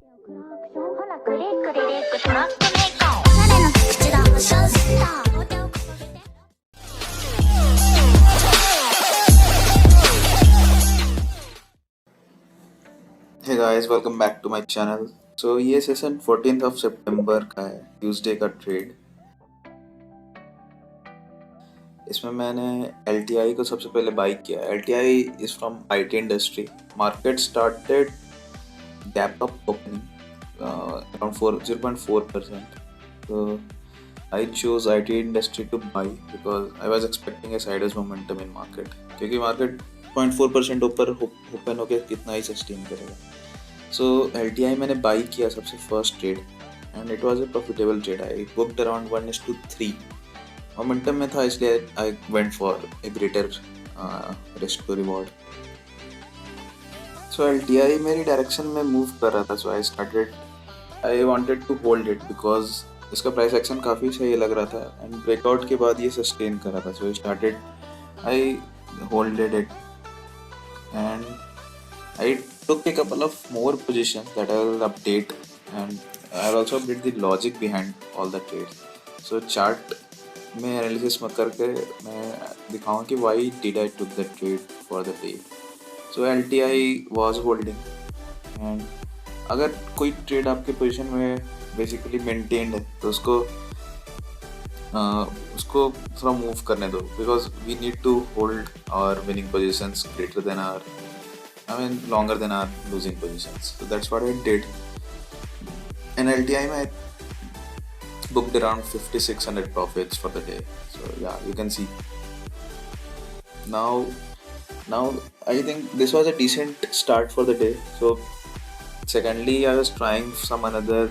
ほなクリックリリックトラックメーカーおしゃれの口だファッションセンターお手を掲げて Hey guys, welcome back to my channel. So ये session 14th of September का है, Tuesday का trade. इसमें मैंने LTI को सबसे पहले बाई किया। LTI is from IT industry. Market started gap up opening around 0.4%. So I chose IT industry to buy because I was expecting a sideways momentum in market. क्योंकि market 0.4% ऊपर open होकर कितना ही sustain करेगा। सो LTI मैंने buy किया सबसे first trade and it was a profitable trade. I booked around 1:3। Momentum में था इसलिए I went for a greater risk to reward. So LTI मेरी डायरेक्शन में मूव कर रहा था, so I wanted to hold it because इसका price action काफ़ी सही लग रहा था एंड ब्रेकआउट के बाद ये सस्टेन कर रहा था। So I holded it and I took a couple of more positions that I will update, and I'll also update the logic behind all the trades. So chart में analysis मत करके मैं दिखाऊँ कि why did I took the trade for the day. So LTI was holding, and अगर कोई trade आपके position में बेसिकली मेंटेन्ड है तो उसको थोड़ा मूव करने दो because we need to hold our winning positions greater than longer than our losing positions. So that's what I did. In LTI, I booked around 5,600 profits for the day. So yeah, you can see. Now I think this was a decent start for the day. So secondly, I was trying some another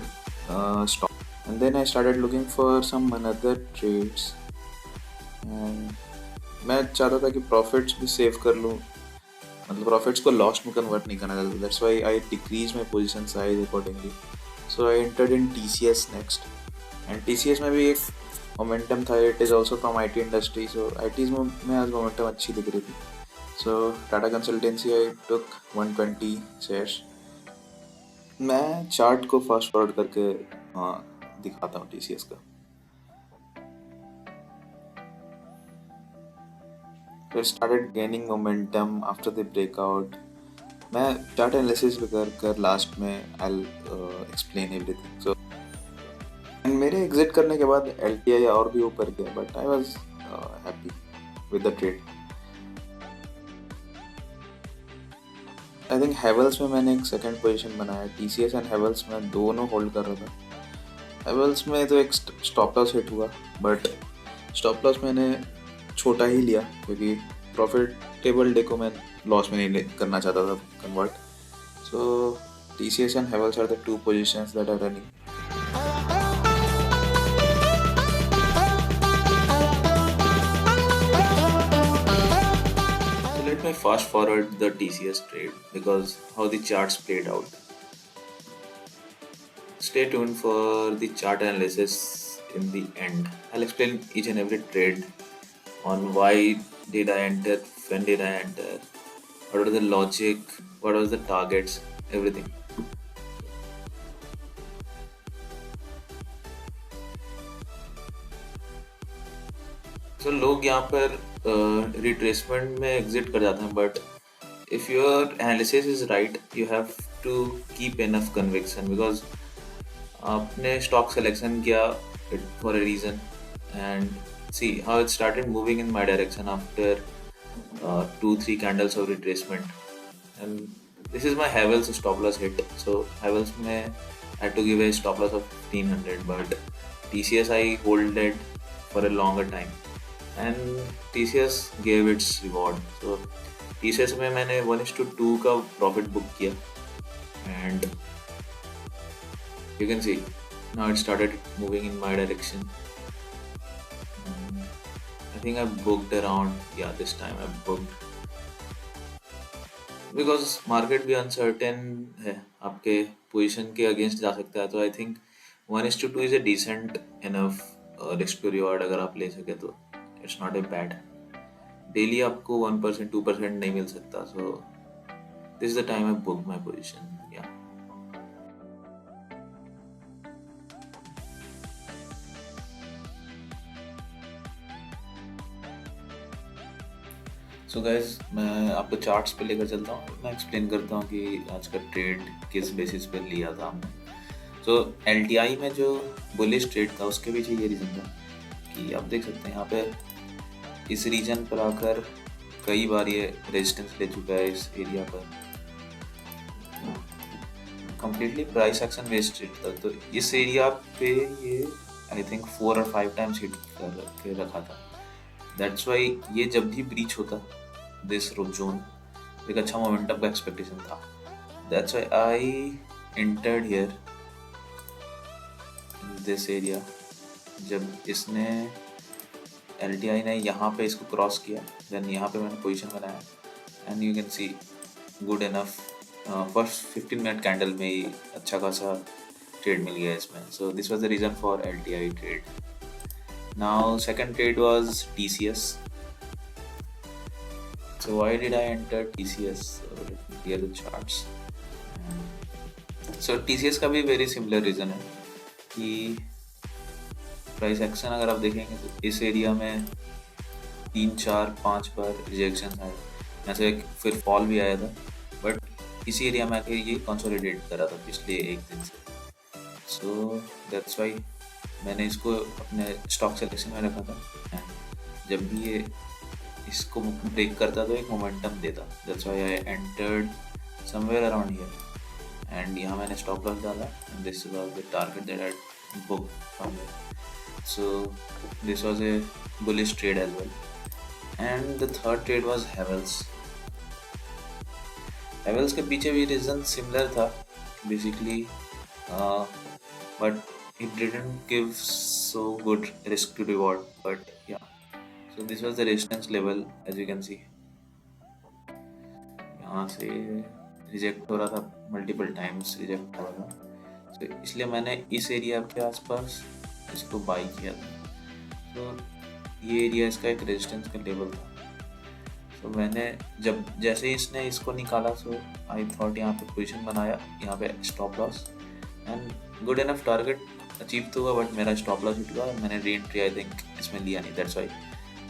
stock, and then I started looking for some another trades. And मैं चाहता था कि profits भी save कर लूँ, मतलब profits को loss में कन्वर्ट नहीं करना चाहता। That's why I decrease my position size accordingly. So I entered in TCS next, and TCS में भी एक मोमेंटम था। It is also from IT industry. So ITs में आज मोमेंटम अच्छी दिख रही थी। सो टाटा कंसल्टेंसी आई टुक 120 शेयर्स। मैं चार्ट को फास्ट फॉरवर्ड करके दिखाता हूँ TCS का। So it started gaining momentum after the breakout. मैं चार्ट एनालिसिस भी कर लास्ट में आई एक्सप्लेन एवरीथिंग। सो मेरे एग्जिट करने के बाद LTI और भी ऊपर गया, but I was happy with the trade. I think Havells में मैंने एक सेकंड पोजीशन बनाया। TCS एंड हेवल्स में दोनों होल्ड कर रहा था। हेवल्स में तो एक स्टॉप लॉस हिट हुआ, बट स्टॉप लॉस मैंने छोटा ही लिया क्योंकि प्रॉफिटेबल डे को मैं लॉस में नहीं करना चाहता था convert. So TCS and Havells are the two positions that are running. So let me fast forward the TCS trade because how the charts played out. Stay tuned for the chart analysis in the end. I'll explain each and every trade on why did I enter, when did I enter, what are the logic, what are the targets, everything. So लोग यहाँ पर retracement में exit कर जाते हैं, but if your analysis is right, you have to keep enough conviction because आपने stock selection किया it for a reason, and see how it started moving in my direction after 2-3 candles of retracement. And this is my Havells stop loss hit. So Havells में I had to give a stop loss of 1500, but TCS I holded for a longer time and TCS gave its reward. So TCS में मैंने 1:2 का profit book किया, and you can see now it started moving in my direction. I think I booked around, yeah, this time I booked because market भी uncertain है, आपके position के against जा सकता है। तो I think 1:2 is a decent enough risk to reward। अगर आप ले सके तो it's not a bad। Daily आपको 1% 2% नहीं मिल सकता। So this is the time I booked my position, yeah। So guys मैं आपको चार्ट्स पे लेकर चलता हूँ, मैं एक्सप्लेन करता हूँ कि आज का ट्रेड किस बेसिस पे लिया था हमने। सो एल में जो बुलिश ट्रेड था उसके पीछे ये रीज़न था कि आप देख सकते हैं यहाँ पे इस रीजन पर आकर कई बार ये रेजिस्टेंस ले चुका है इस एरिया पर। कम्प्लीटली प्राइस एक्शन वेस्टेड था, तो इस एरिया पे ये आई थिंक 4 और 5 टाइम्स हिट कर के रखा था। दैट्स वाई ये जब भी ब्रीच होता दिस जोन एक अच्छा मोमेंटम का एक्सपेक्टेशन था। That's why I entered here this area. जब इसने एल ने यहाँ पे इसको क्रॉस किया, देन यहाँ पे मैंने पोजीशन बनाया and you can see good enough first 15 minute candle में ही अच्छा खासा ट्रेड मिल गया इसमें। So this was the reason for L trade. Now second trade was TCS. So why did I enter TCS? Here the charts. So TCS का भी very similar reason है कि प्राइस एक्शन अगर आप देखेंगे तो इस एरिया में 3 4 5 बार रिजेक्शन आए, ऐसे फिर फॉल भी आया था, बट इसी एरिया में आके ये कंसोलिडेट करा था पिछले एक दिन से। सो दैट्स वाई मैंने इसको अपने स्टॉक सिलेक्शन में रखा था एंड जब भी ये इसको ब्रेक करता तो एक मोमेंटम देता। That's why I entered somewhere around here and यहाँ मैंने स्टॉप लॉस डाला and this was the target that I book from here. So this was a bullish trade as well. And the third trade was Havells. Havells के पीछे भी reason similar था basically, but it didn't give so good risk to reward, but yeah so this was the resistance level as you can see। यहाँ से reject हो रहा था, multiple times reject हो रहा था, so इसलिए मैंने इस एरिया के आसपास इसको बाई किया था। तो ये एरिया इसका एक रेजिस्टेंस का लेवल था। तो मैंने जब जैसे ही इसने इसको निकाला सो आई थॉट यहाँ पे पोजीशन बनाया, यहाँ पे stop loss and good enough target achieve तो हुआ, बट मेरा स्टॉप लॉस हिट हुआ, मैंने री एंट्री आई थिंक इसमें लिया नहीं, दैट्स वाई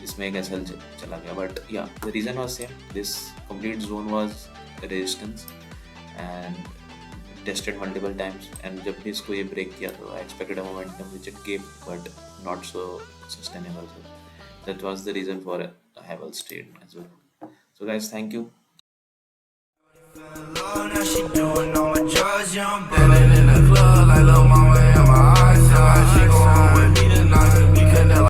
इसमें एक एसएल चला गया। But yeah the reason was same, this complete zone was resistance and tested multiple times and जब भी इसको ये ब्रेक किया तो I expected a momentum which it gave but not so sustainable. So that was the reason for a Havells trade as well. So guys, thank you. Now she doing all my drugs, yeah, I'm ballin' in the club.